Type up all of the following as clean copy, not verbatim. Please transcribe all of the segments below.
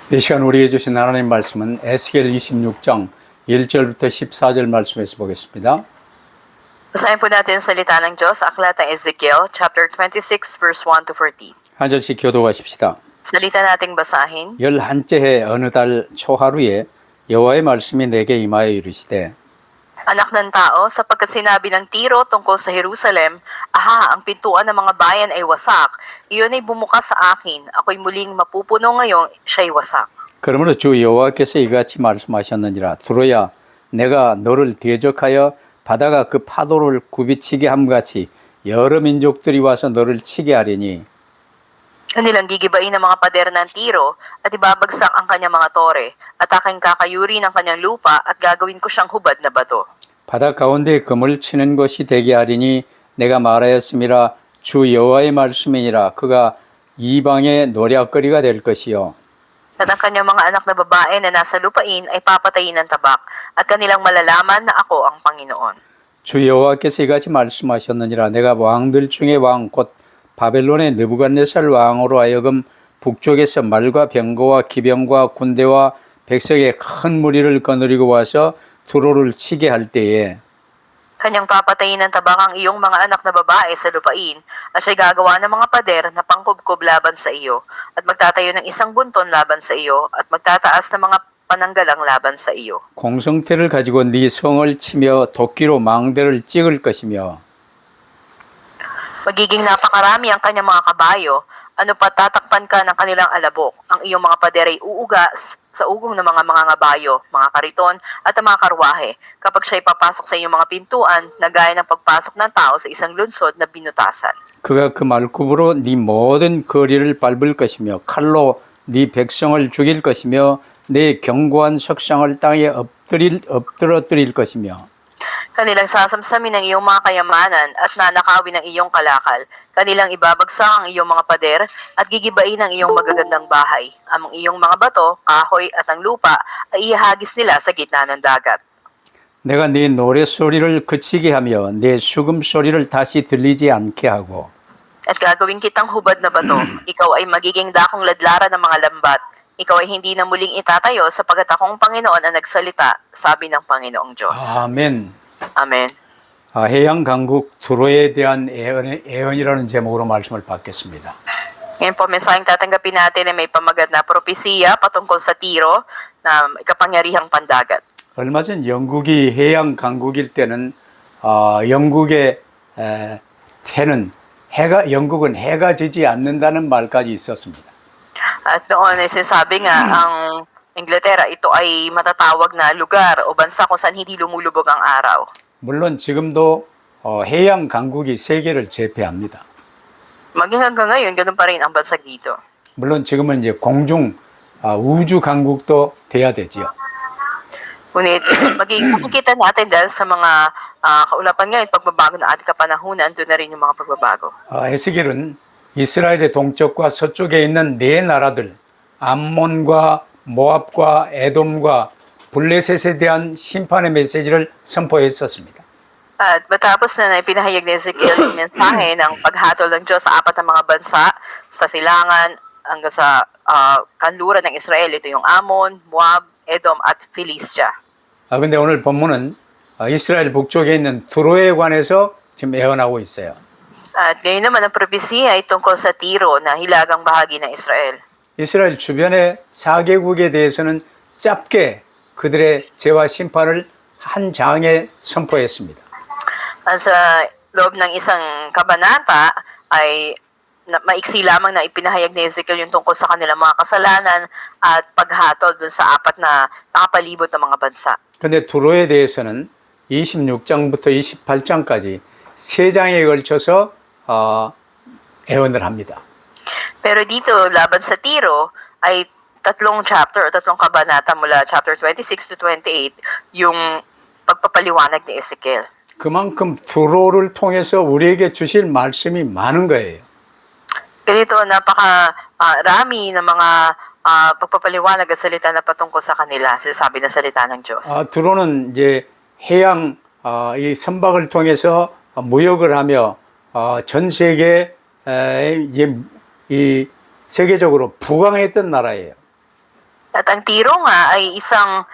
이 시간 우리에게 주신 하나님 말씀은 에스겔 26장 1절부터 14절 말씀에서 보겠습니다. Basahin po natin ang salita ng Diyos, Aklat ng Ezekiel, chapter 26, verse 1 to 14. 한 절씩 교도하십시다. Salita nating basahin. 11째 해 어느 달 초하루에 여호와의 말씀이 내게 임하여 이르시되 Anak ng tao, sapagkat sinabi ng Tiro tungkol sa Jerusalem, aha, ang pintuan ng mga bayan ay wasak. Iyon ay bumukas sa akin. Ako'y muling mapupuno ngayon, siya'y wasak. 그러므로 주 여호와께서 이같이 말씀하셨느니라. 두로야 내가 너를 대적하여 바다가 그 파도를 굽이치게 함같이 여러 민족들이 와서 너를 치게 하리니 Kanilang gigibain ng mga pader ng Tiro at ibabagsak ang kanyang mga tore at aking kakayuri ng kanyang lupa at gagawin ko siyang hubad na bato. 바다 가운데 금을 치는 것이 되게 하리니 내가 말하였음이라 주 여호와의 말씀이니라. 그가 이방의 노략거리가 될 것이요 At ang kanyang mga anak na babae na nasa lupain ay papatayin ng tabak at kanilang malalaman na ako ang Panginoon. 주 여호와께서 이같이 말씀하셨느니라. 내가 왕들 중에 왕 곧 바벨론의 느부갓네살 왕으로 하여금 북쪽에서 말과 병거와 기병과 군대와 백성의 큰 무리를 거느리고 와서 두로를 치게 할 때에 Kanyang papatayin ng tabak ang iyong mga anak na babae sa lupain at siya'y gagawa ng mga pader na pangkubkob laban sa iyo at magtatayo ng isang bunton laban sa iyo at magtataas ng mga pananggalang laban sa iyo. 공성태를 가지고 네 성을 치며 도끼로 망대를 찍을 것이며 Magiging napakarami ang kanyang mga kabayo, ano pa tatakpan ka ng kanilang alabok. Ang iyong mga pader ay uuga sa ugong ng mga ngabayo, mga kariton at ang mga karwahe kapag siya'y papasok sa iyong mga pintuan na gaya ng pagpasok ng tao sa isang lunsod na binutasan. 그가 그 말굽으로 네 모든 거리를 밟을 것이며 칼로 네 백성을 죽일 것이며 네 견고한 석상을 땅에 엎드러뜨릴 것이며 Kanilang sasamsamin ang iyong mga kayamanan at nanakawin ang iyong kalakal. Kanilang ibabagsak ang iyong mga pader at gigibain ang iyong magagandang bahay. Ang iyong mga bato, kahoy at ang lupa ay ihagis nila sa gitna ng dagat. 내가 네 노랫소리를 그치게 하며 내 수금소리를 다시 들리지 않게 하고 At gagawin kitang hubad na bato. Ikaw ay magiging dakong ladlaran ng mga lambat. Ikaw ay hindi na muling itatayo sapagat akong Panginoon ang nagsalita, sabi ng Panginoong Diyos. 아멘. Amen. 해양 강국 두로에 대한 예언이라는 제목으로 말씀을 받겠습니다. Ngayon po, mensaheng tatanggapin natin ay may pamagat na propesiya patungkol sa Tiro na kapangyarihang pandagat. 얼마 전 영국이 해양 강국일 때는 영국의 해는 영국은 해가 지지 않는다는 말까지 있었습니다. At noon ay sinasabi nga ang Inglaterra, ito ay matatawag na lugar o bansa kung saan hindi lumulubog ang araw. 물론 지금도 해양 강국이 세계를 제패합니다. Maging hanggang ngayon, ganun pa rin ang bansag dito. 물론 지금은 이제 우주 강국도 돼야 되지요. Ngunit makikita natin dahil sa mga kaulapan ngayon, pagbabago ng ating kapanahunan, doon na rin yung mga pagbabago. 에스겔은 이스라엘의 동쪽과 서쪽에 있는 네 나라들 암몬과 모압과 에돔과 블레셋에 대한 심판의 메시지를 선포했었습니다. At matapos na ipinahayag ni Ezekiel yung mensahe ng paghatol ng Diyos sa apat na mga bansa sa silangan hanggang sa kanluran ng Israel, ito yung Ammon, Moab, Edom at Philistia. 근데 오늘 본문은 이스라엘 북쪽에 있는 두로에 관해서 지금 예언하고 있어요. At ngayon naman ang propesiya ay tungkol sa Tiro na hilagang bahagi ng Israel. 이스라엘 주변의 4개국에 대해서는 짧게 그들의 죄와 심판을 한 장에 선포했습니다. At sa loob ng isang kabanata ay maiksi lamang na ipinahayag ni Ezekiel yung tungkol sa kanilang mga kasalanan at paghatol dun sa apat na nakapalibot ng mga bansa. 그런데 두로에 대해서는 26장부터 28장까지 3장에 걸쳐서 예언을 합니다. Pero dito, laban sa Tiro, ay tatlong chapter o tatlong kabanata mula chapter 26 to 28 yung pagpapaliwanag ni Ezekiel. 그만큼 두로를 통해서 우리에게 주실 말씀이 많은 거예요. Ganito, rami ng mga pagpapaliwanag at salita na patungkol sa kanila, sinasabi ng salita ng Diyos. 두로는 이제 해양 이 선박을 통해서 무역을 하며 전 세계 이 세계적으로 부강했던 나라예요. At ang Tiro nga ay isang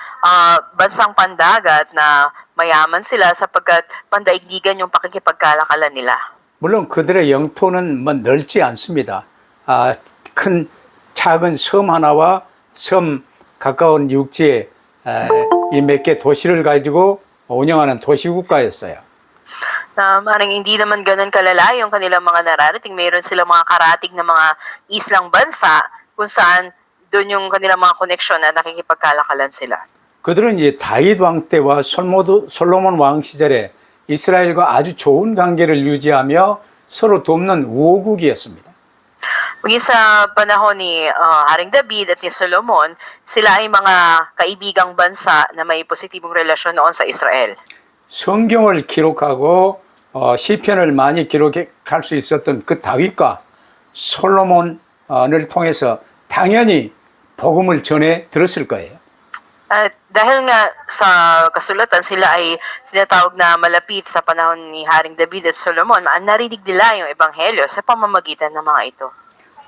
bansang pandagat na mayaman sila sapagkat pandaigdigan yung pakikipagkalakalan nila. 물론 그들의 영토는 뭐 넓지 않습니다. 큰 작은 섬 하나와 섬 가까운 육지에 이 몇 개 도시를 가지고 운영하는 도시국가였어요. Na maring hindi naman ganun kalala yung kanilang mga nararating. Mayroon silang mga karatig na mga islang bansa kung saan doon yung kanilang mga koneksyon at nakikipagkalakalan sila. 그들은 이제 다윗 왕 때와 솔로몬 왕 시절에 이스라엘과 아주 좋은 관계를 유지하며 서로 돕는 우호국이었습니다. Muli sa panahon ni Haring David at ni Solomon, sila ay mga kaibigang bansa na may positibong relasyon noon sa Israel. 성경을 기록하고 시편을 많이 기록할 수 있었던 그 다윗과 솔로몬을 통해서 당연히 복음을 전해 들었을 거예요. At dahil nga sa kasulatan, sila ay sinatawag na malapit sa panahon ni Haring David at Solomon, narinig nila yung ebanghelyo sa pamamagitan ng mga ito.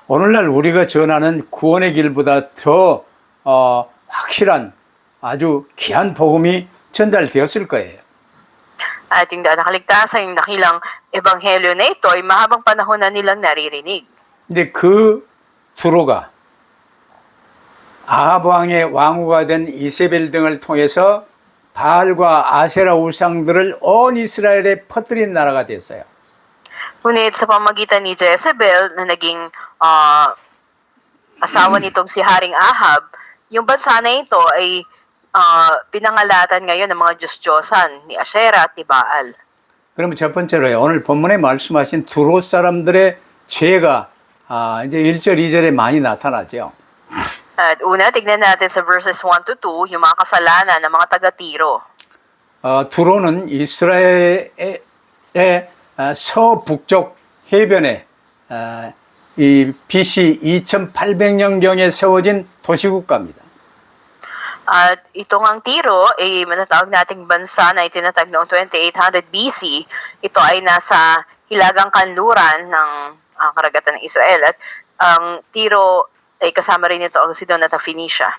오늘날 우리가 전하는 구원의 길보다 더 확실한 아주 귀한 복음이 전달되었을 거예요. At yung daan nakaligtasan, yung nakilang ebanghelyo na ito ay mahabang panahon na nilang naririnig. 근데 그 두로가 아합 왕의 왕후가 된 이세벨 등을 통해서 바알과 아세라 우상들을 온 이스라엘에 퍼뜨린 나라가 됐어요. Ngunit sa pamagitan ni Jezebel na naging asawa nitong si Haring Ahab, yung bansa na ito ay pinangalatan ngayon ng mga Diyos-Diyosan ni Asherah at ni Baal. 그러면 첫 번째로요. 오늘 본문에 말씀하신 두로 사람들의 죄가 이제 1절, 2절에 많이 나타나죠. At una, tignan natin sa verses 1 to 2, yung mga kasalanan ng mga taga-Tiro. 두로는 이스라엘의 서북쪽 해변에 이 BC 2800년경에 세워진 도시국가입니다. At itong ang Tiro ay manatawag nating bansa na itinatag noong 2800 BC. Ito ay nasa hilagang kanluran ng karagatan ng Israel. At ang Tiro ay kasama rin ito ang Sidon at Phoenicia.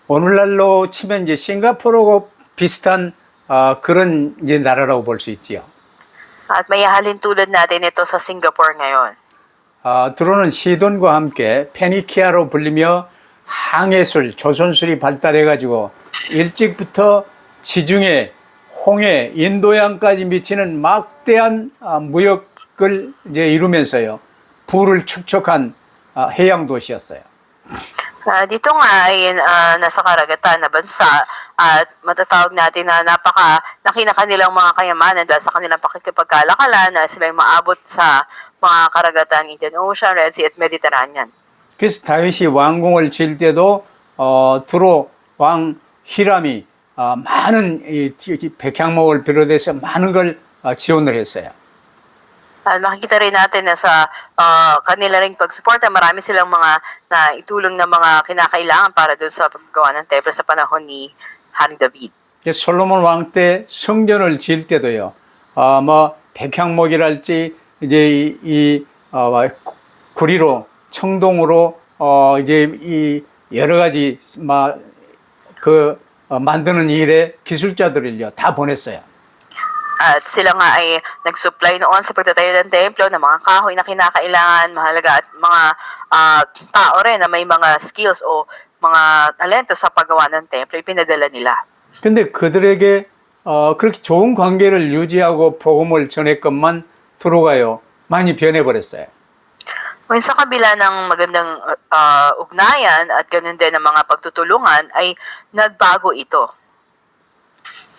오늘날로 치면 이제 싱가포르하고 비슷한 그런 이제 나라라고 볼 수 있지요. At may halin tulad natin ito sa Singapore ngayon. 드로는 시돈과 함께 페니키아로 불리며 항해술, 조선술이 발달해가지고 일찍부터 지중해, 홍해, 인도양까지 미치는 막대한 무역을 이제 이루면서요 부를 축적한 해양 도시였어요. Dito nga ay nasa karagatan na bansa at matatawag natin na napakalaki na kanilang mga kayamanan dahil sa kanilang pakikipagkalakalan na sila maabot sa mga karagatan Indian Ocean, Red Sea at Mediterranean. 그래서 다윗이 왕궁을 지을 때도 두로 왕 히람이 많은 이 백향목을 비롯해서 많은 걸 지원을 했어요. Makikita rin natin na sa kanila ring pagsuporta, marami silang mga naitulong na mga kinakailangan para doon sa paggawa ng templo sa panahon ni Haring David. 솔로몬 왕 때 성전을 지을 때도요, 뭐 백향목이랄지 이제 이 구리로 청동으로 이제 이 여러 가지 만드는 일에 기술자들을요 다 보냈어요. At sila nga ay nag-supply noon sa pagtatayo ng templo ng mga kahoy na kinakailangan, mahalaga at mga tao rin na may mga skills o mga talento sa paggawa ng templo, ipinadala nila. 근데 그들에게 그렇게 좋은 관계를 유지하고 복음을 전했건만 두로가요 많이 변해버렸어요. Kung sa kabila ng magandang ugnayan at ganun din ng mga pagtutulungan ay nagbago ito.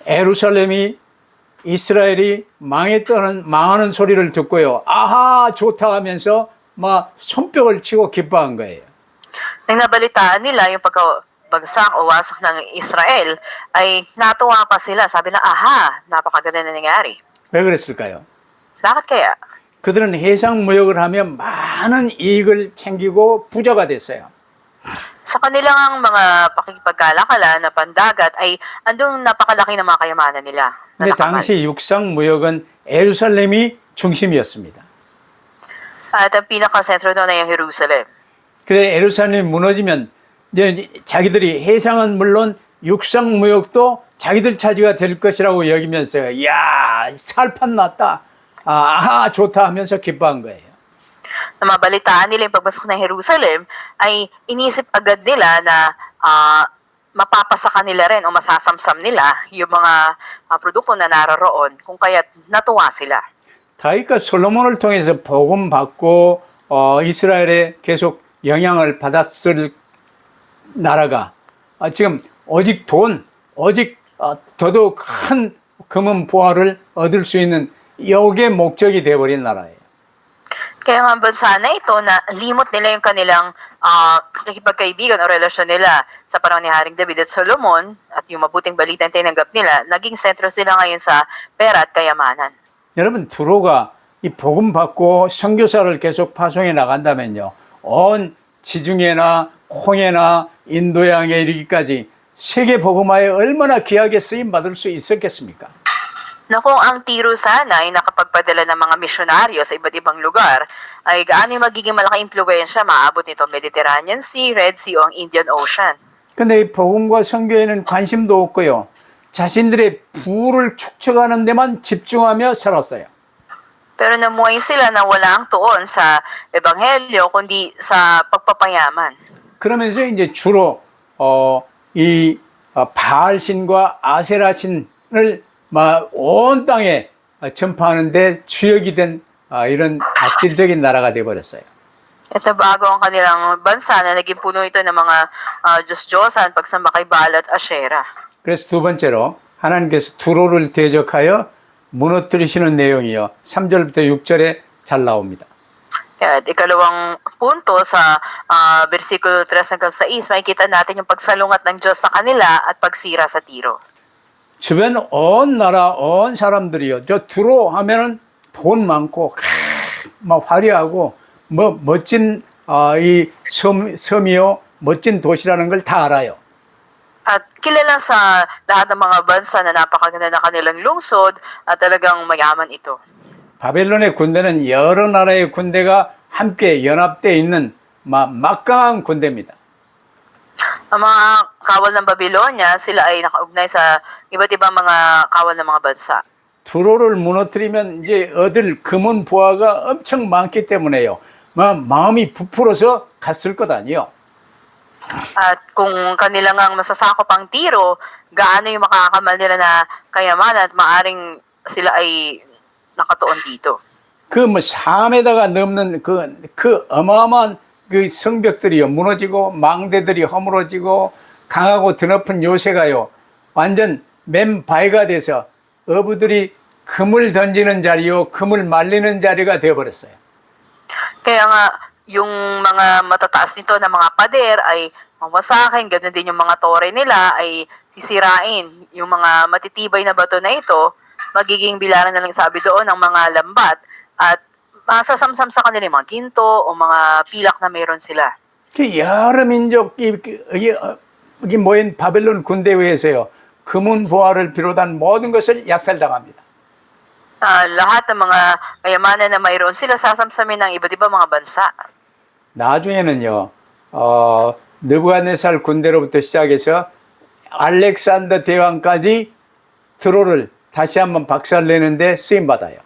예루살렘이 이스라엘이 망하는 소리를 듣고요. 아하 좋다 하면서 막 손뼉을 치고 기뻐한 거예요. Nang nabalitaan nila yung pagkabagsak o wasak ng Israel, ay natuwa pa sila. Sabi na, aha, napakaganda na nangyari. 왜 그랬을까요? Bakit kaya? 그들은 해상 무역을 하며 많은 이익을 챙기고 부자가 됐어요. Sa kanilang mga pakikipagkalakalan na pandagat ay andong napakalaki ng mga kayamanan nila. 근데 당시 육상 무역은 예루살렘이 중심이었습니다. At ang pinakasentro doon ay ang Jerusalem. 그래 예루살렘이 무너지면 이제 자기들이 해상은 물론 육상 무역도 자기들 차지가 될 것이라고 여기면서 야 살판 났다 좋다 하면서 기뻐한 거예요. Na mabalitaan nila yung pagbasok ng Jerusalem, ay inisip agad nila na mapapasa kanila rin o masasamsam nila yung mga produkto na naroroon, kung kaya't natuwa sila. 다윗과 솔로몬을 통해서 복음 받고 이스라엘에 계속 영향을 받았을 나라가 지금 오직 더더욱 큰 금은 보화를 얻을 수 있는 이게 목적이 되어버린 나라예요. Kaya nga ang bansa na ito, na limot nila yung kanilang nakipagkaibigan o relasyon nila sa panahon ni Haring David at Solomon, at yung mabuting balita na tinanggap nila, naging sentro sila ngayon sa pera at kayamanan. 여러분 두로가 이 복음 받고 선교사를 계속 파송해 나간다면요, 온 지중해나 홍해나 인도양에 이르기까지 세계 복음화에 얼마나 귀하게 쓰임 받을 수 있었겠습니까? Na kung ang tiro sana ay nakapagpadala ng mga misyonaryo sa iba't ibang lugar, ay gaano yung magiging malaking impluensya maabot nito Mediterranean Sea, Red Sea o ang Indian Ocean. 근데 이 복음과 선교에는 관심도 없고요, 자신들의 부를 축적하는 데만 집중하며 살았어요. Pero namuhay sila na walang tuon sa ebanghelyo kundi sa pagpapayaman. 그러면서 이제 주로 바알신과 아세라신을 온 땅에 전파하는데 주역이 된 이런 악질적인 나라가 되어버렸어요. At bago ang kanilang bansa na naging puno ito ng mga Diyos-Diyosan, pagsamba kay Baal at Asherah. 그래서 두 번째로 하나님께서 두로를 대적하여 무너뜨리시는 내용이요, 3절부터 6절에 잘 나옵니다. At ikalawang punto sa versikulo 3 hanggang 6, makikita natin yung pagsalungat ng Diyos sa kanila at pagsira sa Tiro. 주변 온 나라 온 사람들이요, 저 두로 하면은 돈 많고 막 화려하고 멋진 이 섬이요, 멋진 도시라는 걸 다 알아요. At kilala sa lahat ng mga bansa na napakaganda na kanilang lungsod at talagang mayaman ito. 바벨론의 군대는 여러 나라의 군대가 함께 연합되어 있는 막강한 군대입니다. Ang mga kawal ng Babylonia, sila ay nakaugnay sa iba't ibang mga kawal ng mga bansa. 두로를 무너뜨리면 이제 얻을 금은 부하가 엄청 많기 때문에요, 마음이 부풀어서 갔을 것 아니요. At kung kanila ngang masasakop ang Tiro, gaano yung makakamal nila na kayamanan at maaring sila ay nakatuon dito. 그 3m가 넘는 그 어마어마한 그 성벽들이요, 무너지고 망대들이 허물어지고 강하고 드높은 요새가요, 완전 맨바위가 돼서 어부들이 금을 던지는 자리요, 금을 말리는 자리가 되어버렸어요. Kaya nga, yung mga matataas nito na mga pader ay mawasakin, ganoon din yung mga tore nila ay sisirain. Yung mga matitibay na bato na ito, magiging bilaran na lang sabi doon ng mga lambat at masasamsam sa kanila yung mga ginto o mga pilak na mayroon sila. 여러 민족 이 모인 바벨론 군대에 의해서요, 금은 보화를 비롯한 모든 것을 약탈당합니다. Lahat ng mga kayamanan na mayroon sila sasamsamin ng iba't ibang mga bansa. 나중에는요, 느부갓네살 군대로부터 시작해서 알렉산더 대왕까지 드로를 다시 한번 박살내는데 쓰임받아요.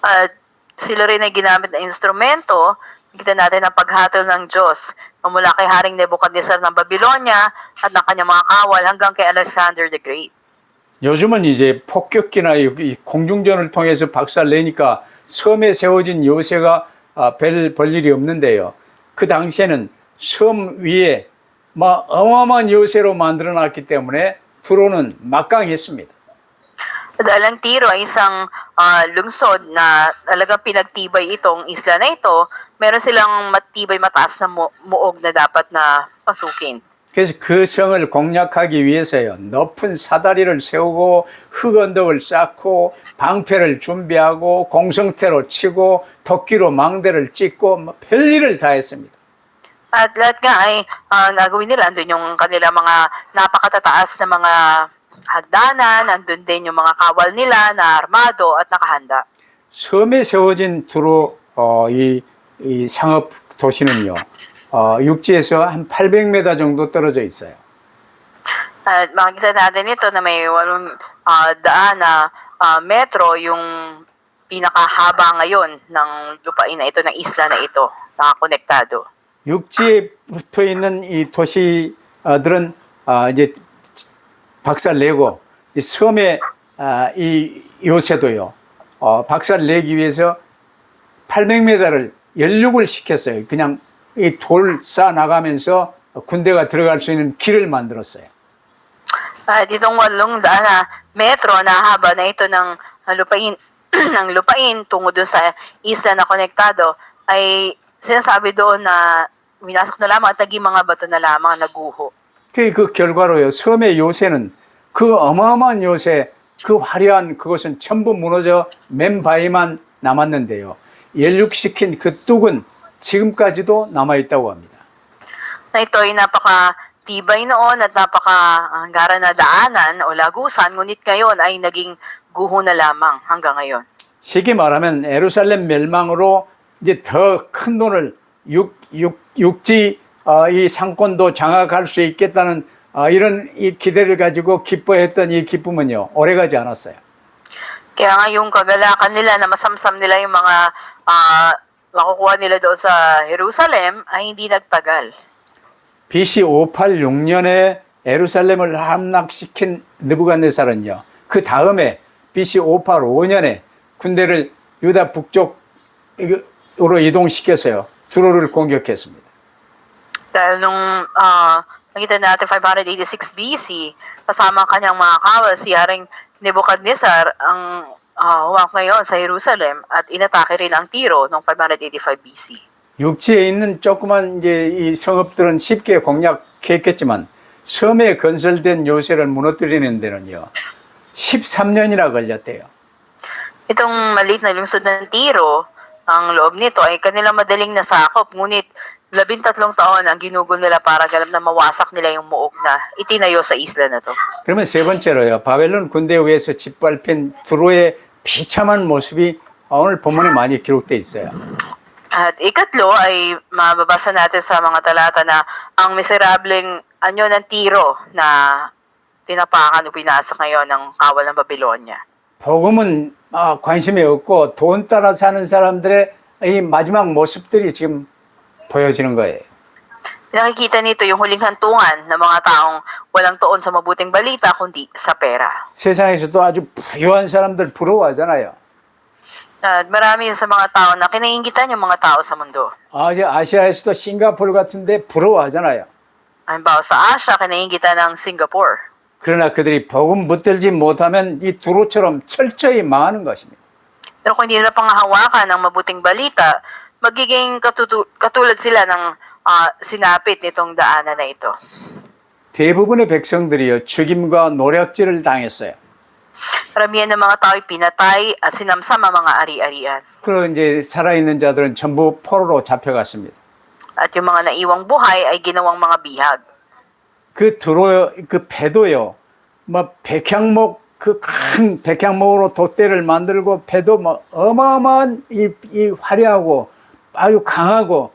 At sila rin ay ginamit na instrumento, kita natin ang paghatol ng Diyos mula kay Haring Nebuchadnezzar ng Babylonia at ng kanyang mga kawal hanggang kay Alexander the Great. 요즘은 이제 폭격기나 이 공중전을 통해서 박살내니까 섬에 세워진 요새가 별 일이 없는데요, 그 당시에는 섬 위에 어마어마한 요새로 만들어놨기 때문에 드로는 막강했습니다. Dahil ang Tiro ay isang lungsod na talagang pinagtibay itong isla na ito, meron silang matibay mataas na muog na dapat na pasukin. 그래서 그 성을 공략하기 위해서요, 높은 사다리를 세우고 흙언덕을 쌓고 방패를 준비하고 공성태로 치고 도끼로 망대를 찢고 별일을 다 했습니다. At lahat nga ay nagawin nila, andun yung kanila mga napakatataas na mga hagdanan, andun din yung mga kawal nila na armado at nakahanda. 섬에 세워진 두로 이 상업 도시는요, 육지에서 한 800m 정도 떨어져 있어요. At makikita natin ito na may 8 daan na metro yung pinakahaba ngayon ng lupain na ito, ng isla na ito, nakakonektado. 육지에 붙어 있는 이 도시들은 이제 박살내고 섬에 이 요새도요. 박살내기 위해서 800m를 연륙을 시켰어요. 그냥 이 돌 쌓아 나가면서 군대가 들어갈 수 있는 길을 만들었어요. At itong 8 daan na metro na haba na ito ng lupain, ng lupain tungo dun sa isla na konektado ay sinasabi doon na winasok na lamang at naging mga bato na lamang naguho. 그 결과로요. 섬의 요새는 그 어마어마한 요새, 그 화려한 그것은 전부 무너져 맨 바위만 남았는데요. 연륙시킨 그 뚝은 지금까지도 남아있다고 합니다. Na ito ay napaka-tibay noon at napaka-hanggaran na daanan o lagusan, ngunit ngayon ay naging guho na lamang hanggang ngayon. 쉽게 말하면 예루살렘 멸망으로 이제 더 큰 돈을 육지 이 상권도 장악할 수 있겠다는 이런 이 기대를 가지고 기뻐했던 이 기쁨은요, 오래가지 않았어요. Kaya nga yung kagalakan nila na masamsam nila yung mga makukuha nila doon sa Jerusalem ay hindi nagtagal. BC 586년에 예루살렘을 함락시킨 느부갓네살은요, 그 다음에 BC 585년에 군대를 유다 북쪽으로 이동시켜서요, 두로를 공격했습니다. Dahil nung nakita natin 586 BC, kasama ang kanyang mga kawal, si Haring Nebuchadnezzar ang huwak ngayon sa Jerusalem at inatake rin ang Tiro noong 585 BC. 육지에 있는 조그만 이제 이 성읍들은 쉽게 공략했겠지만 섬에 건설된 요새를 무너뜨리는 데는요, 13년이나 걸렸대요. Itong maliit na lungsod ng Tiro, ang loob nito ay kanilang madaling nasakop, ngunit 13 taon ang ginugol nila para ganap na mawasak nila yung muog na itinayo sa isla na to. 그러면 세 번째로요, 바벨론 군대에 의해서 짓밟힌 두로의 비참한 모습이 오늘 본문에 많이 기록되어 있어요. At ikatlo ay mababasa natin sa mga talata na ang miserableng anyo ng Tiro na tinapakan o pinasak ngayon ng kawal ng Babylonia. 복음은 관심이 없고 돈 따라 사는 사람들의 이 마지막 모습들이 지금 보여지는 거예요. Nakikita nito yung huling hantungan ng mga taong walang tuon sa mabuting balita kundi sa pera. 세상에서도 아주 부유한 사람들 부러워하잖아요. At marami sa mga tao na kinaingitan yung mga tao sa mundo. 아시아에서도 싱가포르 같은데 부러워하잖아요. Halimbawa sa Asia, kinaingitan ng Singapore. 그러나 그들이 복음 붙들지 못하면 이 두로처럼 철저히 망하는 것입니다. Pero kung hindi nila pangahawakan ng mabuting balita, magiging katulad sila ng sinapit nitong daanan na ito. 대부분의 백성들이요, 죽임과 노략질을 당했어요. Karamihan ng mga tao ay pinatay at sinamsam ang mga ari-arian. 그리고 이제 살아있는 자들은 전부 포로로 잡혀갔습니다. At yung mga naiwang buhay ay ginawang mga bihag. 그 두로 그 배도요, 뭐 백향목 그 큰 백향목으로 돛대를 만들고 배도 뭐 어마어마한 이 화려하고 아주 강하고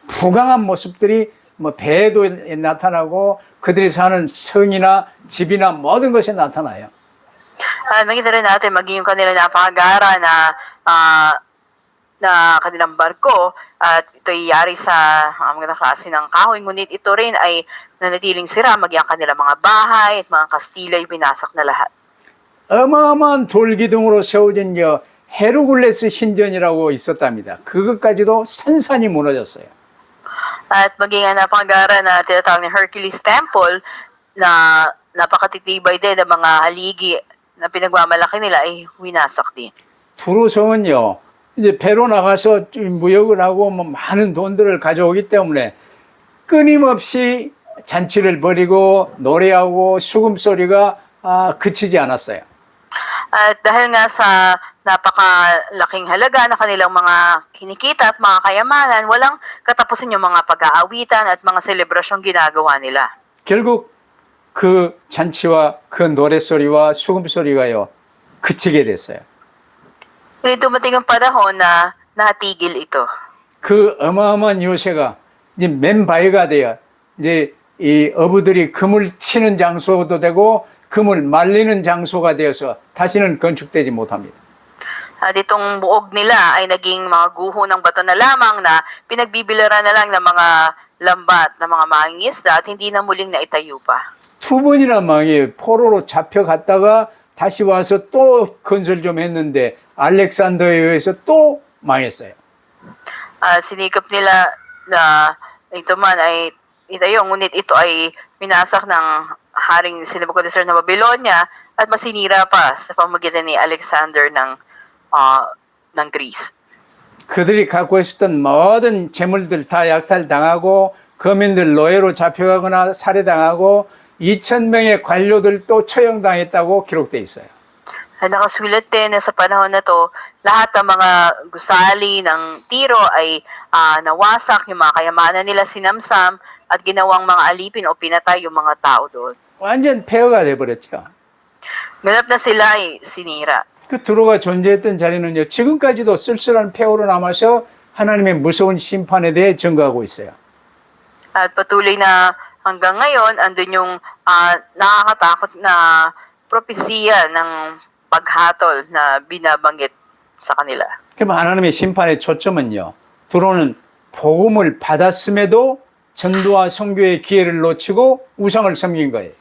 부강한 모습들이 뭐 배에도 나타나고 그들이 사는 성이나 집이나 모든 것이 나타나요. Makita rin natin maging yung kanila napakagara na kanilang barko at ito'y yari sa mga klase ng kahoy. Ngunit ito rin ay nanatiling sira, maging ang kanilang mga bahay at mga Kastila ay binasak na lahat. 어마어마한 돌기둥으로 세워진 헤르굴레스 신전이라고 있었답니다. 그것까지도 산산이 무너졌어요. At maging ang napakagara na tinatawag ni Hercules Temple na napakatitibay din ng mga haligi na pinagmamalaki nila ay winasak din. 두로성은요, 이제 배로 나가서 무역을 하고 뭐 많은 돈들을 가져오기 때문에 끊임없이 잔치를 벌이고 노래하고 수금소리가 그치지 않았어요. At dahil nga sa napakalaking halaga na kanilang mga kinikita at mga kayamanan, walang katapusin yung mga pag-aawitan at mga selebrasyong ginagawa nila. 결국 그 잔치와 그 노래소리와 수금소리가요, 그치게 됐어요. Pero dumating ang panahon na natigil ito. 그 어마어마한 요새가 이제 맨바위가 돼요. 이제 이 어부들이 금을 치는 장소도 되고 금을 말리는 장소가 되어서 다시는 건축되지 못합니다. At itong buog nila ay naging mga guho ng bato na lamang na pinagbibiliran na lang ng mga lambat, ng mga mangingisda at hindi na muling naitayo pa. 두 번이나 망해 포로로 잡혀갔다가 다시 와서 또 건설 좀 했는데 알렉산더에 의해서 또 망했어요. At sinikap nila na ito man ay itayo, ngunit ito ay minasak ng haring Nebuchadnezzar na Babylonia at masinira pa sa pamamagitan ni Alexander ng Greece. 그들이 갖고 있었던 모든 재물들 다 약탈당하고 거민들 노예로 잡혀가거나 살해당하고 2,000명의 관료들도 처형당했다고 기록되어 있어요. At nakasulat din na sa panahon na to, lahat ng mga gusali ng Tiro ay nawasak, yung mga kayamanan nila sinamsam at ginawang mga alipin o pinatay yung mga tao doon. 완전 폐허가 돼버렸죠. Ganap na sila ay sinira. 그 두로가 존재했던 자리는요, 지금까지도 쓸쓸한 폐허로 남아서 하나님의 무서운 심판에 대해 증거하고 있어요. At patuloy na hanggang ngayon, andun yung nakakatakot na propesiya ng paghatol na binabanggit sa kanila. 그럼 하나님의 심판의 초점은요, 두로는 복음을 받았음에도 전도와 선교의 기회를 놓치고 우상을 섬긴 거예요.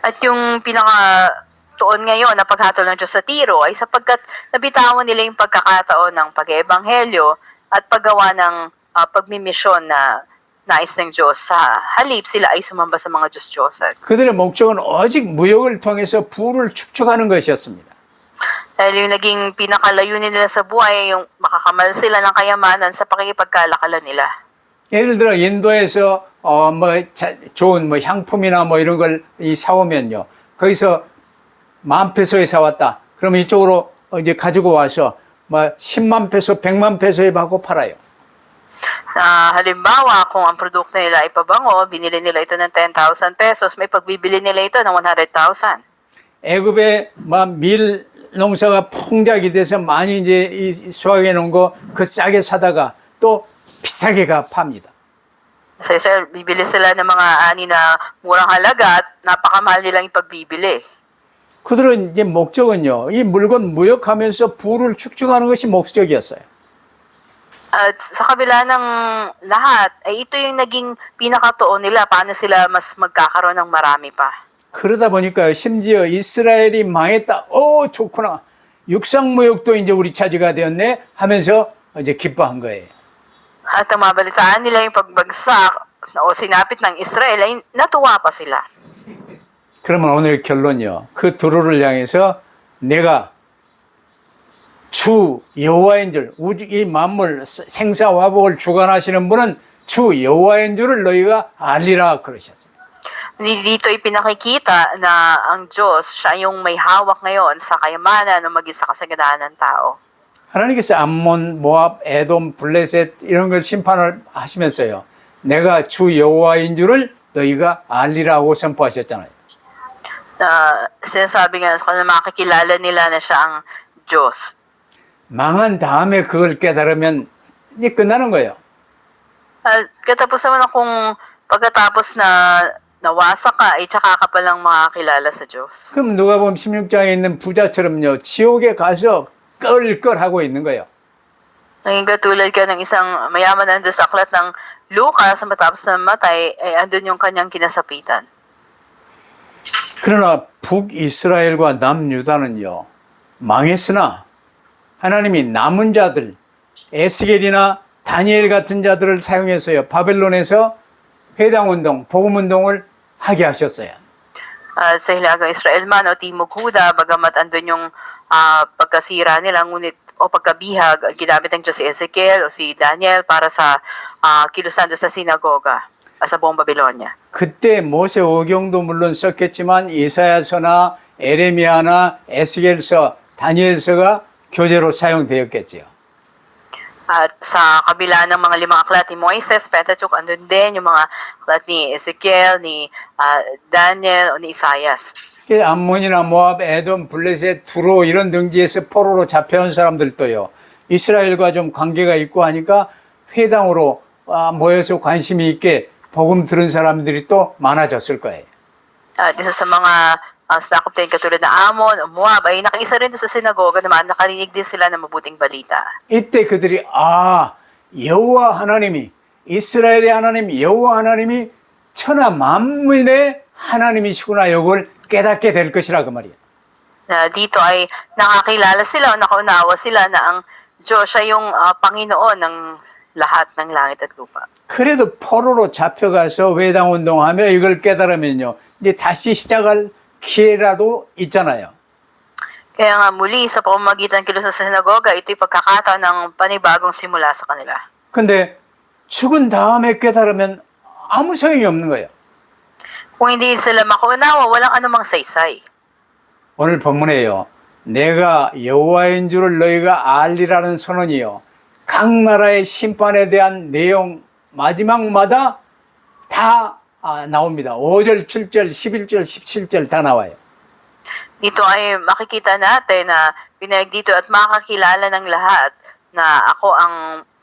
At yung pinaka-tuon ngayon na paghatol ng Diyos sa Tiro ay sapagkat nabitawan nila yung pagkakataon ng pag-eebanghelyo at paggawa ng pagmimisyon na nais ng Diyos. Sa halip, sila ay sumamba sa mga Diyos-Diyosan. 그들의 목적은 오직 무역을 통해서 부를 축적하는 것이었습니다. Dahil yung naging pinakalayunin nila sa buhay ay yung makakamal sila ng kayamanan sa pakikipagkalakalan nila. 예를 들어 인도에서 좋은 향품이나 이런 걸 사오면요, 거기서 10,000페소에 사왔다. 그러면 이쪽으로 이제 가지고 와서 10만 페소, 100만 페소에 받고 팔아요. Halimbawa, kung ang produkto nila ay pabango, binili nila ito ng 10,000 pesos, may pagbibili nila ito ng 100,000. 애굽에 밀 농사가 풍작이 돼서 많이 이제 수확해 놓은 거 그 싸게 사다가 또 비싸게 팝니다. Sa Israel, bibili sila ng mga ani na murang halaga at napakamahal nilang ipagbibili. 그들은 이제 목적은요, 이 물건 무역하면서 부를 축적하는 것이 목적이었어요. At sa kabila ng lahat, ay ito yung naging pinakatuon nila paano sila mas magkakaroon ng marami pa. 그러다 보니까 심지어 이스라엘이 망했다. 좋구나. 육상무역도 이제 우리 차지가 되었네 하면서 이제 기뻐한 거예요. At ang mabalitaan nila yung pagbagsak o sinapit ng Israel ay natuwa pa sila. 그러면 오늘 결론이요. 그 두로를 향해서 내가 주 여호와인 줄, 이 만물 생사화복을 주관하시는 분은 주 여호와인 줄을 너희가 알리라 그러셨어요. Dito ipinakikita na ang Diyos, siya yung may hawak ngayon sa kayamanan o maging sa kasaganaan ng tao. 하나님께서 암몬, 모압, 에돔, 블레셋 이런 걸 심판을 하시면서요, 내가 주 여호와인 줄을 너희가 알리라고 선포하셨잖아요. Sinasabi nga sa kanila, makikilala nila na siya ang Diyos. 망한 다음에 그걸 깨달으면 이제 끝나는 거예요. Katapos naman kung pagkatapos na nawasak ka, ay tsaka ka palang makakilala sa Diyos. 그럼 누가복음 16장에 있는 부자처럼요, 지옥에 가서 끌끌하고 있는 거예요. Naging katulad ka ng isang mayaman na doon sa aklat ng Lucas, matapos na matay, ay andun yung kanyang kinasapitan. 그러나 북이스라엘과 남유다는요, 망했으나 하나님이 남은 자들, 에스겔이나 다니엘 같은 자들을 사용해서요, 바벨론에서 회당운동, 복음운동을 하게 하셨어요. Sa Hilagang Israel man o Timog Huda, bagamat andun yung pagkasira nila, ngunit o pagkabihag, ginamit ng Diyos si Ezekiel o si Daniel para sa kilusan doon sa sinagoga sa buong Babylonia. 그때 모세오경도 물론 썼겠지만 이사야서나 에레미야나 에스겔서, 다니엘서가 교재로 사용되었겠지요. At sa kabila ng mga limang aklat ni Moises, Pentateuch, andun din yung mga aklat ni Ezekiel, ni Daniel, o ni Isaias. 암몬이나 모압, 에돔, 블레셋, 두로 이런 등지에서 포로로 잡혀온 사람들도요, 이스라엘과 좀 관계가 있고 하니까 회당으로 모여서 관심이 있게 복음 들은 사람들이 또 많아졌을 거예요. At isa sa mga sakop din katulad na Amon o Moab ay nakiisa rin doon sa sinagoga naman nakarinig din sila ng mabuting balita. 이때 그들이 여호와 하나님이 이스라엘의 하나님 여호와 하나님이 천하 만민의 하나님이시구나 이걸 깨닫게 될 것이라 그 말이에요. Na dito ay nakakilala sila o nakaunawa sila na ang Diyos siya yung Panginoon ng lahat ng langit at lupa. 그래도 포로로 잡혀가서 외당운동하며 이걸 깨달으면요. 이제 다시 시작할 기회라도 있잖아요. Kaya nga muli sa pamamagitan kilo sa sinagoga, ito'y pagkakataon ng panibagong simula sa kanila. 근데 죽은 다음에 깨달으면 아무 소용이 없는 거예요. Kung hindi sila makaunawa, walang anumang saysay. 오늘 본문에요. 내가 여호와인 줄을 너희가 알리라는 선언이요. 각 나라의 심판에 대한 내용 마지막마다 다 나옵니다. 5절, 7절, 11절, 17절 다 나와요. Dito ay makikita natin na pinag dito at makakilala ng lahat na ako ang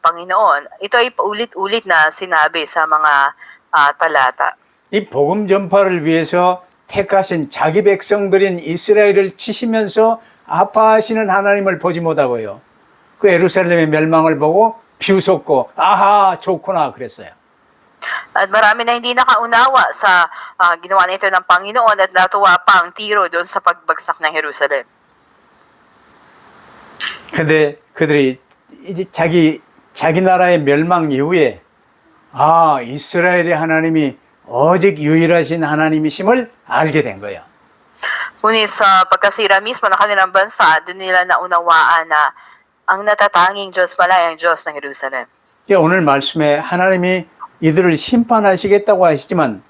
Panginoon. Ito ay paulit-ulit na sinabi sa mga talata. 이 복음 전파를 위해서 택하신 자기 백성들인 이스라엘을 치시면서 아파하시는 하나님을 보지 못하고요. 그 예루살렘의 멸망을 보고 비웃었고 아하 좋구나 그랬어요. At marami na hindi nakaunawa sa ginawa nito ng Panginoon at natuwa pa ang Tiro doon sa pagbagsak ng Jerusalem. 근데 그들이 이제 자기 나라의 멸망 이후에 이스라엘의 하나님이 오직 유일하신 하나님이심을 알게 된 거예요. Ngunit sa pagkasira mismo ng kanilang bansa, doon nila naunawaan na ang natatanging Diyos pala ay ang Diyos ng Jerusalem. 오늘 말씀에 하나님이 이들을 심판하시겠다고 하시지만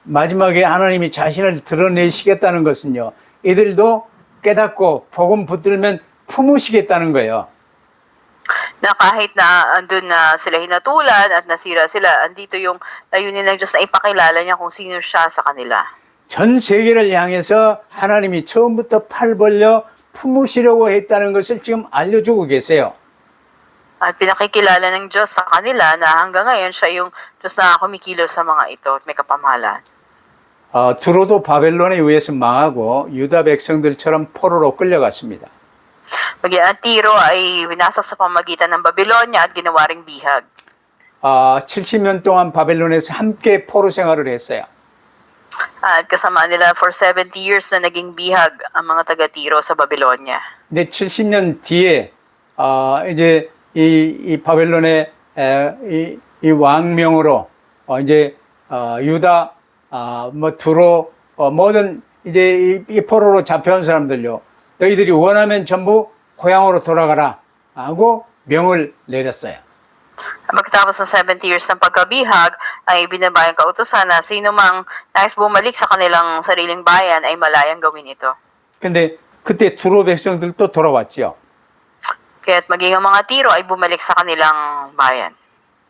마지막에 하나님이 자신을 드러내시겠다는 것은요. 이들도 깨닫고 복음 붙들면 품으시겠다는 거예요. Na kahit na andun na sila hinatulan at nasira sila, andito yung layunin ng Diyos na ipakilala niya kung sino siya sa kanila. 전 세계를 향해서 하나님이 처음부터 팔 벌려 품으시려고 했다는 것을 지금 알려주고 계세요. At pinakikilala ng Diyos sa kanila na hanggang ngayon siya yung Diyos na kumikilos sa mga ito at may kapamahalan. 두로도 바벨론에 의해서 망하고 유다 백성들처럼 포로로 끌려갔습니다. Maging ang Tiro ay winasa sa pamagitan ng Babylonia at ginawa ring bihag. 70년 동안 바벨론에서 함께 포로 생활을 했어요. At kasama nila for 70 years na naging bihag ang mga taga-Tiro sa Babylonia. 근데 70년 뒤에 이제 이 바벨론의 이 왕명으로 이제 유다 두로 모든 이제 이 포로로 잡혀온 사람들요. 너희들이 원하면 전부 고향으로 돌아가라 하고 명을 내렸어요. Pagkatapos ng 70 years ng pagkabihag, ay binabayang kautusan na sino mang nais bumalik sa kanilang sariling bayan ay malayang gawin ito. 근데 그때 두로 백성들도 돌아왔죠. Kaya't maging ang mga Tiro ay bumalik sa kanilang bayan.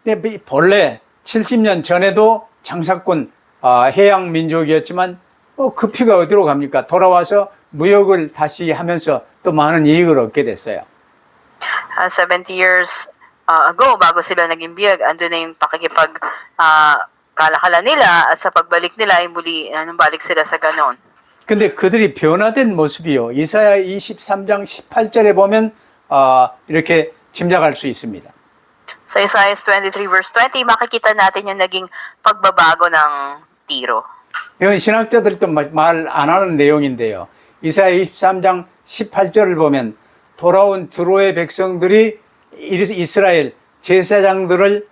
근데 본래 70년 전에도 장사꾼 해양 민족이었지만 그 피가 어디로 갑니까? 돌아와서 무역을 다시 하면서 또 많은 이익을 얻게 됐어요. 70 years ago, bago sila naging bihag, andun na yung kalakalan nila at sa pagbalik nila ay muli balik sila sa ganon. 근데 그들이 변화된 모습이요. 이사야 23장 18절에 보면 이렇게 짐작할 수 있습니다. Sa Isaiah 23 verse 20, makikita natin yung naging pagbabago ng Tiro. 이건 신학자들도 말 안 하는 내용인데요. 이사야 23장 18절을 보면 돌아온 두로의 백성들이 이스라엘 제사장들을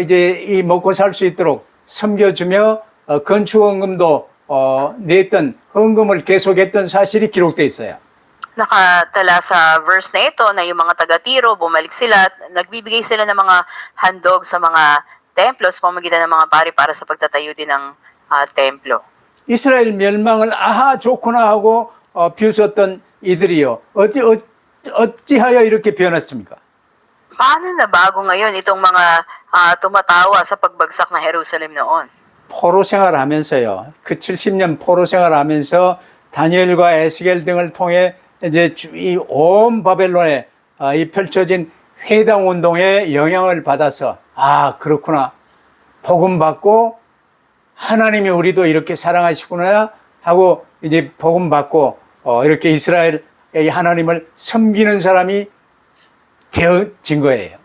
이제 먹고 살 수 있도록 섬겨주며 건축원금도 냈던 헌금을 계속했던 사실이 기록되어 있어요. Nakatala sa verse na ito na yung mga taga-Tiro, bumalik sila at nagbibigay sila ng mga handog sa mga templo sa pamamagitan ng mga pari para sa pagtatayo din ng templo. 이스라엘 멸망을 좋구나 하고 비웃었던 이들이요. 어찌하여 이렇게 변했습니까? Paano na bago ngayon itong mga tumatawa sa pagbagsak ng Jerusalem noon? 포로 생활하면서요. 그 70년 포로 생활하면서 다니엘과 에스겔 등을 통해 이제 이 온 바벨론에 이 펼쳐진 회당 운동에 영향을 받아서 아 그렇구나 복음 받고 하나님이 우리도 이렇게 사랑하시구나 하고 이제 복음 받고 이렇게 이스라엘의 하나님을 섬기는 사람이 되어진 거예요.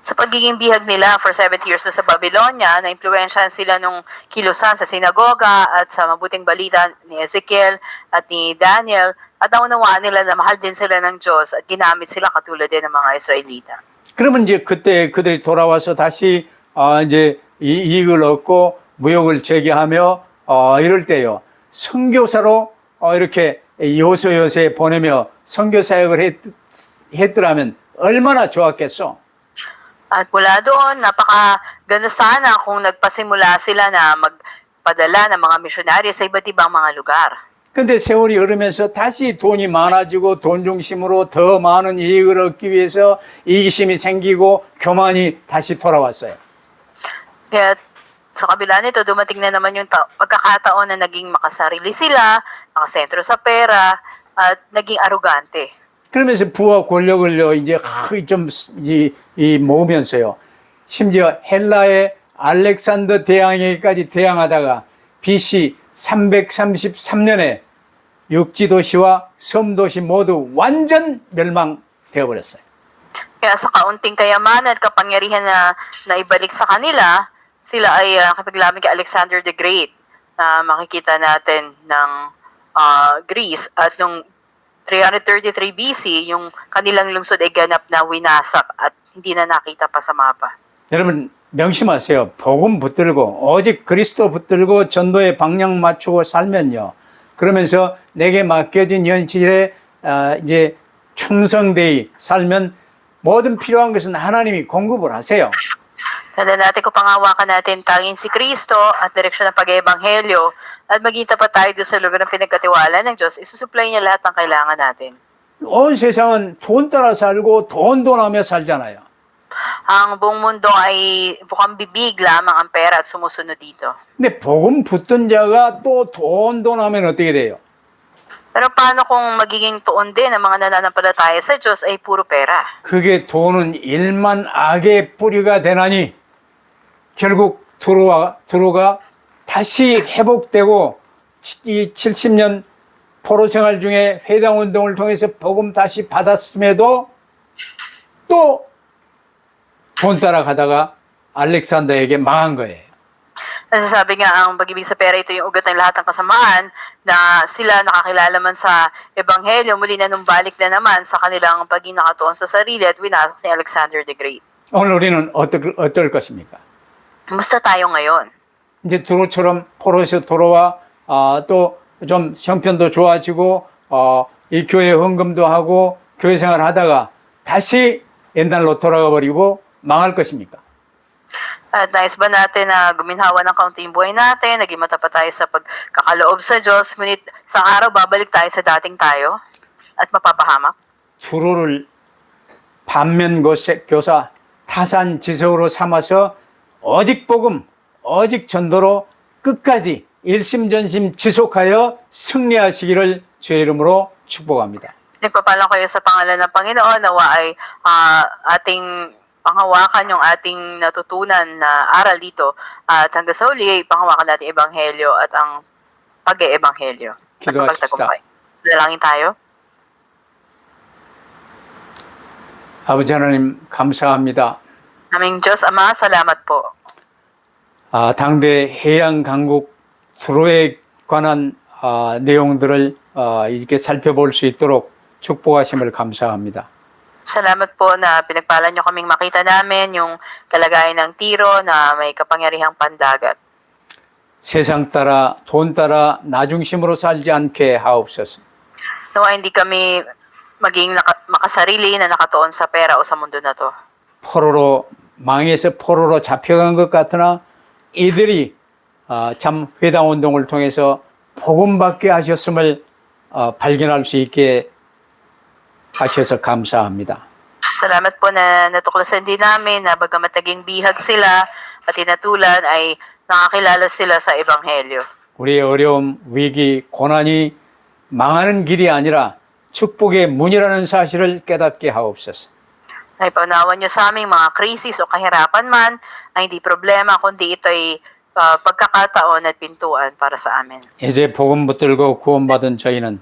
Sa pagiging bihag nila for 70 years doon sa Babylonia, na-impluensyahan sila nung kilusan sa sinagoga at sa mabuting balita ni Ezekiel at ni Daniel at naunawaan nila na mahal din sila ng Diyos at ginamit sila katulad din ng mga Israelita. 그러면 이제 그때 그들이 돌아와서 다시 이제 이익을 얻고 무역을 재개하며 이럴 때요. 선교사로 이렇게 요소요소에 보내며 선교 사역을 했더라면 얼마나 좋았겠어. At mula doon, napakaganda sana kung nagpasimula sila na magpadala ng mga misyonaryo sa iba't ibang mga lugar. 근데 세월이 흐르면서 다시 돈이 많아지고 돈 중심으로 더 많은 이익을 얻기 위해서 이기심이 생기고 교만이 다시 돌아왔어요. Kaya sa kabila nito, dumating na naman yung pagkakataon na naging makasarili sila, nakasentro sa pera, at naging arugante. 그러면서 부와 권력을요, 이제 좀 모으면서요. 심지어 헬라의 알렉산더 대왕에게까지 대항하다가 BC 333년에 육지도시와 섬도시 모두 완전 멸망되어 버렸어요. Kaya sa kaunting kayamanan at kapangyarihan na naibalik sa kanila, sila ay nakipaglaban kay Alexander the Great na makikita natin ng Greece at nung 333 BC, yung kanilang lungsod ay ganap na winasak at hindi na nakita pa sa mapa. 여러분 명심하세요. 복음 붙들고 오직 그리스도 붙들고 전도에 방향 맞추고 살면요. 그러면서 내게 맡겨진 현실에 이제 충성되이 살면 모든 필요한 것은 하나님이 공급을 하세요. Tandaan natin kung pangawakan natin tanging si Kristo at direksyon ng pag-ebanghelyo at maging tapat tayo doon sa lugar ng pinagkatiwala ng Diyos, isusupply niya lahat ng kailangan natin. 온 세상은 돈 따라 살고 돈하며 살잖아요. Ang buong mundo ay bukang bibig lamang ang pera at sumusunod dito. 근데 복음 붙든 자가 또 돈하면 어떻게 돼요? Pero paano kung magiging tuon din ang mga nananampalataya sa Diyos ay puro pera? 그게 돈은 일만 악의 뿌리가 되나니 결국 두로가 다시 회복되고 이 70년 포로 생활 중에 회당 운동을 통해서 복음 다시 받았음에도 또 돈 따라가다가 알렉산더에게 망한 거예요. Nasasabi nga ang pag-ibig sa pera ito yung ugat ng lahat ng kasamaan na sila nakakilala man sa Ebanghelyo, muli na numbalik na naman sa kanilang pagiging nakatuon sa sarili at winasak ni Alexander the Great. 오늘 우리는 어떨 것입니까? Kumusta tayo ngayon? 이제 두로처럼 포로에서 돌아와 또 좀 형편도 좋아지고 이 교회 헌금도 하고 교회 생활 하다가 다시 옛날로 돌아가 버리고 망할 것입니까? At nais ba natin na guminhawa ng kaunti yung buhay natin, naging matapat tayo sa pagkakaloob sa Diyos, ngunit sa araw babalik tayo sa dating tayo at mapapahamak? 두로를 반면교사 타산지석으로 삼아서 오직 복음, 오직 전도로 끝까지 일심전심 지속하여 승리하시기를 주의 이름으로 축복합니다. Nagpapala kayo sa pangalan ng Panginoon, nawa ay ating panghawakan yung ating natutunan na aral dito at hanggang sa uli ay panghawakan natin ebanghelyo at ang pag-eebanghelyo. 기도하십시다. Dalangin tayo. 아버지 하나님 감사합니다. Aming Diyos Ama, salamat po. 당대 해양 강국 두로에 관한 내용들을 이렇게 살펴볼 수 있도록 축복하심을 감사합니다. Salamat po na pinagpala niyo kaming makita namin yung kalagayan ng Tiro na may kapangyarihang pandagat. 세상 따라 돈 따라 나 중심으로 살지 않게 하옵소서. Nawa hindi kami maging makasarili na nakatuon sa pera o sa mundo na to. 포로로 망해서 포로로 잡혀간 것 같으나 이들이 참 회당 운동을 통해서 복음받게 하셨음을 발견할 수 있게 하셔서 감사합니다. Salamat po na natuklasan din namin na bagamat naging bihag sila at tinatulan ay nakakilala sila sa Ebanghelyo. 우리의 어려움, 위기, 고난이 망하는 길이 아니라 축복의 문이라는 사실을 깨닫게 하옵소서. na ipaunawa niyo sa aming mga krisis o kahirapan man ay hindi problema, kundi ito ay pagkakataon at pintuan para sa amin. 이제 복음 붙들고 구원받은 저희는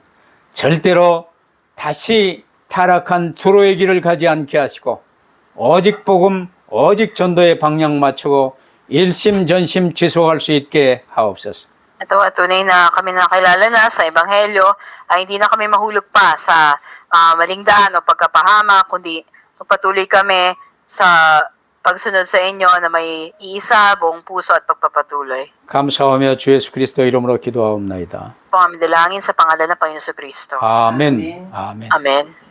절대로 다시 타락한 두로의 길을 가지 않게 하시고 오직 복음, 오직 전도의 방향 맞추고 일심전심 지속할 수 있게 하옵소서. Ito at tunay na kami nakilala na sa Ebanghelyo ay hindi na kami mahulog pa sa maling daan o pagkapahama, kundi magpatuloy kami sa pagsunod sa inyo na may iisa, buong puso at pagpapatuloy. 감사하며 주 예수 그리스도 이름으로 기도하옵나이다. Po kami dalangin sa pangalan ng Panginoon Kristo. 아멘. 아멘. Amen.